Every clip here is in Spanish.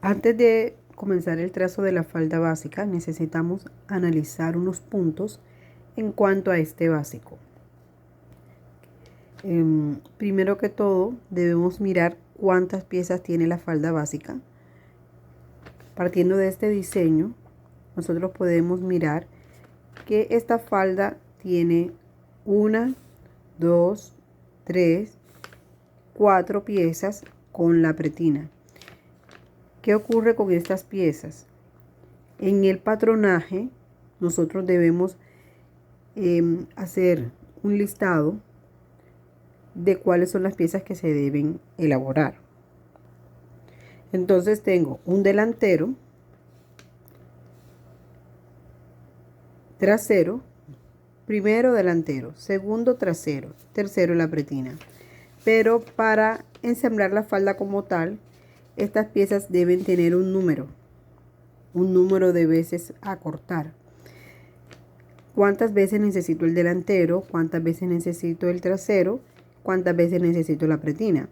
Antes de comenzar el trazo de la falda básica, necesitamos analizar unos puntos en cuanto a este básico. Primero que todo, debemos mirar cuántas piezas tiene la falda básica. Partiendo de este diseño, nosotros podemos mirar que esta falda tiene 1, 2, 3, 4 piezas con la pretina. ¿Qué ocurre con estas piezas? En el patronaje, nosotros debemos hacer un listado de cuáles son las piezas que se deben elaborar. Entonces tengo un delantero, trasero, primero delantero, segundo trasero, tercero la pretina. Pero para ensamblar la falda como tal, estas piezas deben tener un número de veces a cortar. ¿Cuántas veces necesito el delantero? ¿Cuántas veces necesito el trasero? ¿Cuántas veces necesito la pretina?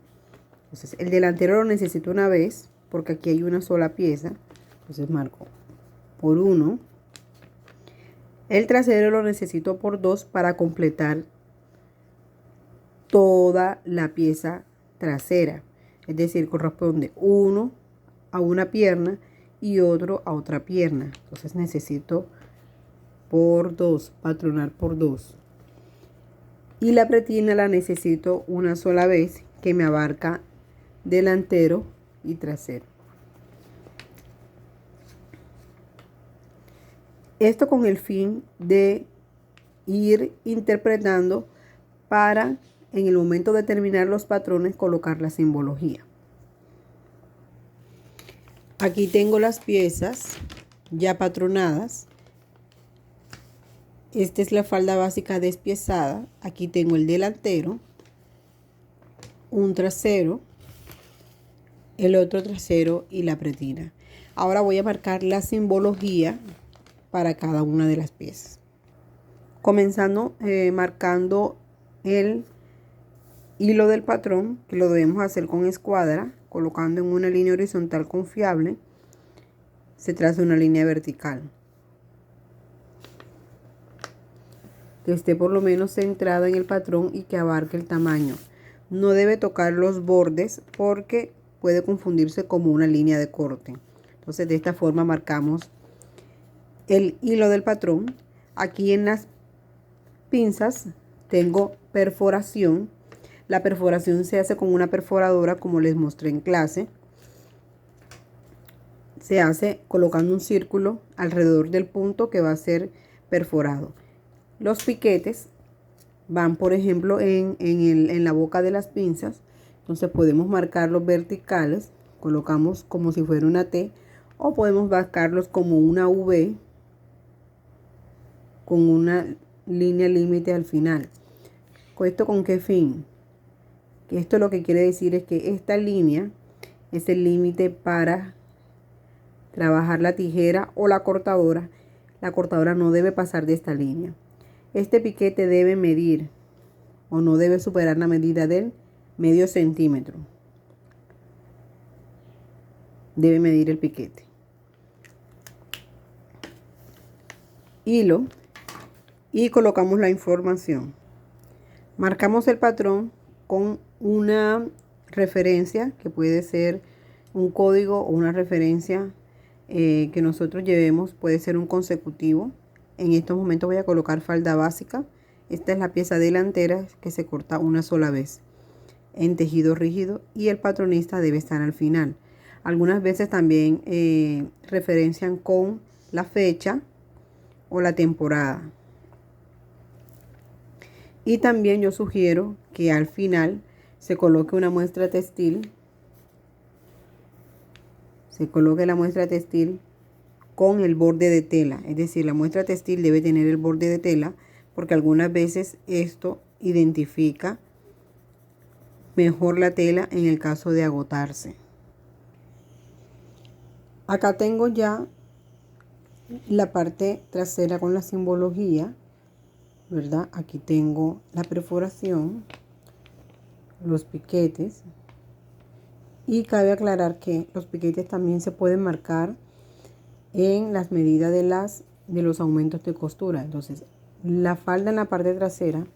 Entonces, el delantero lo necesito una vez, porque aquí hay una sola pieza. Entonces marco por 1. El trasero lo necesito por 2 para completar toda la pieza trasera. Es decir, corresponde uno a una pierna y otro a otra pierna. Entonces necesito por 2, patronar por 2. Y la pretina la necesito una sola vez, que me abarca delantero y trasero. Esto con el fin de ir interpretando para en el momento de terminar los patrones colocar la simbología. Aquí tengo las piezas ya patronadas. Esta es la falda básica despiezada. Aquí tengo el delantero, un trasero, el otro trasero y la pretina. Ahora voy a marcar la simbología para cada una de las piezas. Comenzando marcando el hilo del patrón, que lo debemos hacer con escuadra, colocando en una línea horizontal confiable, se traza una línea vertical que esté por lo menos centrada en el patrón y que abarque el tamaño. No debe tocar los bordes porque puede confundirse como una línea de corte. Entonces de esta forma marcamos el hilo del patrón. Aquí en las pinzas tengo perforación. La perforación se hace con una perforadora, como les mostré en clase. Se hace colocando un círculo alrededor del punto que va a ser perforado. Los piquetes van, por ejemplo, en la boca de las pinzas. Entonces podemos marcarlos verticales. Colocamos como si fuera una T. O podemos marcarlos como una V con una línea límite al final. ¿Esto con qué fin? Que esto lo que quiere decir es que esta línea es el límite para trabajar la tijera o la cortadora. La cortadora no debe pasar de esta línea. Este piquete debe medir o no debe superar la medida del medio centímetro. Debe medir el piquete. Hilo y colocamos la información. Marcamos el patrón con una referencia que puede ser un código o una referencia que nosotros llevemos, puede ser un consecutivo. En estos momentos voy a colocar falda básica. Esta es la pieza delantera que se corta una sola vez en tejido rígido y el patronista debe estar al final. Algunas veces también referencian con la fecha o la temporada. Y también yo sugiero que al final se coloque una muestra textil. Se coloque la muestra textil con el borde de tela. Es decir, la muestra textil debe tener el borde de tela porque algunas veces esto identifica mejor la tela en el caso de agotarse. Acá tengo ya la parte trasera con la simbología, ¿verdad? Aquí tengo la perforación, los piquetes Y cabe aclarar que los piquetes también se pueden marcar en las medidas de los aumentos de costura. Entonces, la falda en la parte trasera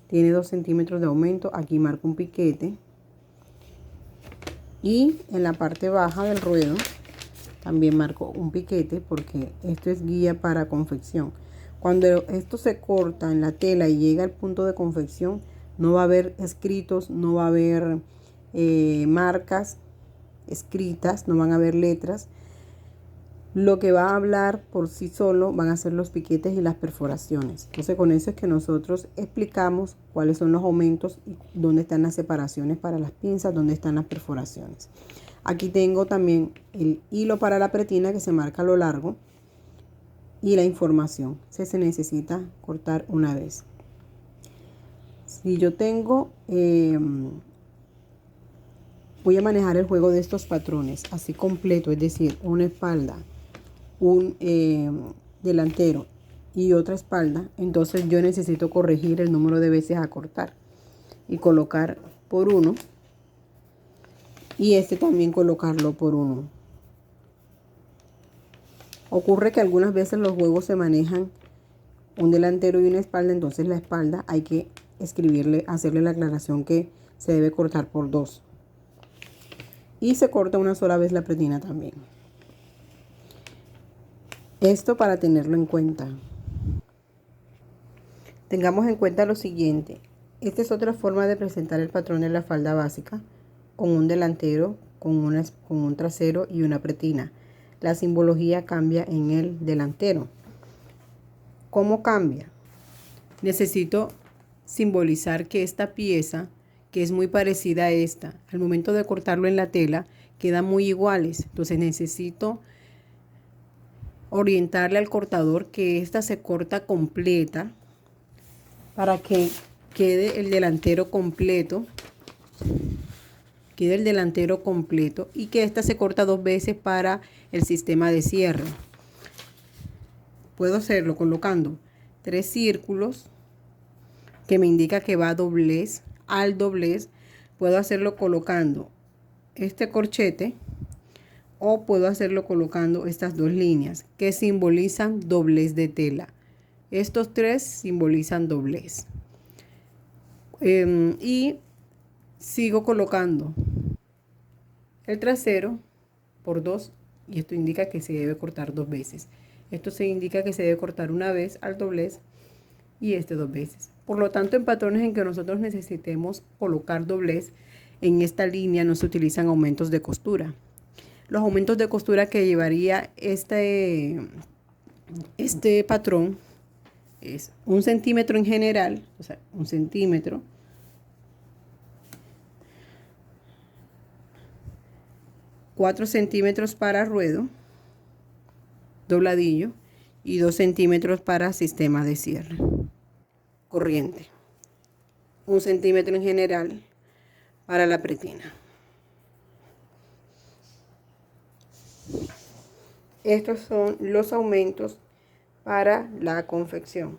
tiene 2 centímetros de aumento. Aquí marco un piquete. Y en la parte baja del ruedo también marco un piquete, porque esto es guía para confección. Cuando esto se corta en la tela y llega al punto de confección, no va a haber escritos, no va a haber marcas escritas, no van a haber letras. Lo que va a hablar por sí solo van a ser los piquetes y las perforaciones. Entonces, con eso es que nosotros explicamos cuáles son los aumentos y dónde están las separaciones para las pinzas, dónde están las perforaciones. Aquí tengo también el hilo para la pretina que se marca a lo largo y la información. Se necesita cortar una vez. Si yo tengo, voy a manejar el juego de estos patrones así completo, es decir, una espalda, un delantero y otra espalda, entonces yo necesito corregir el número de veces a cortar y colocar por uno, y este también colocarlo por uno. Ocurre que algunas veces los juegos se manejan un delantero y una espalda, entonces la espalda hay que hacerle la aclaración que se debe cortar por 2, y se corta una sola vez la pretina también. Esto para tenerlo en cuenta. Tengamos en cuenta lo siguiente. Esta es otra forma de presentar el patrón de la falda básica, con un delantero, con un trasero y una pretina. La simbología cambia en el delantero. ¿Cómo cambia? Necesito simbolizar que esta pieza, que es muy parecida a esta, al momento de cortarlo en la tela, quedan muy iguales. Entonces necesito orientarle al cortador que esta se corta completa para que quede el delantero completo. Y que esta se corta 2 veces para el sistema de cierre. Puedo hacerlo colocando 3 círculos que me indica que va doblez al doblez. Puedo hacerlo colocando este corchete, o puedo hacerlo colocando estas 2 líneas que simbolizan doblez de tela. Estos 3 simbolizan doblez. Y sigo colocando el trasero por 2, y esto indica que se debe cortar 2 veces. Esto se indica que se debe cortar una vez al doblez y este 2 veces. Por lo tanto, en patrones en que nosotros necesitemos colocar doblez, en esta línea no se utilizan aumentos de costura. Los aumentos de costura que llevaría este patrón es 1 centímetro en general, o sea, 1 centímetro, 4 centímetros para ruedo, dobladillo, y 2 centímetros para sistema de cierre corriente. 1 centímetro en general para la pretina. Estos son los aumentos para la confección.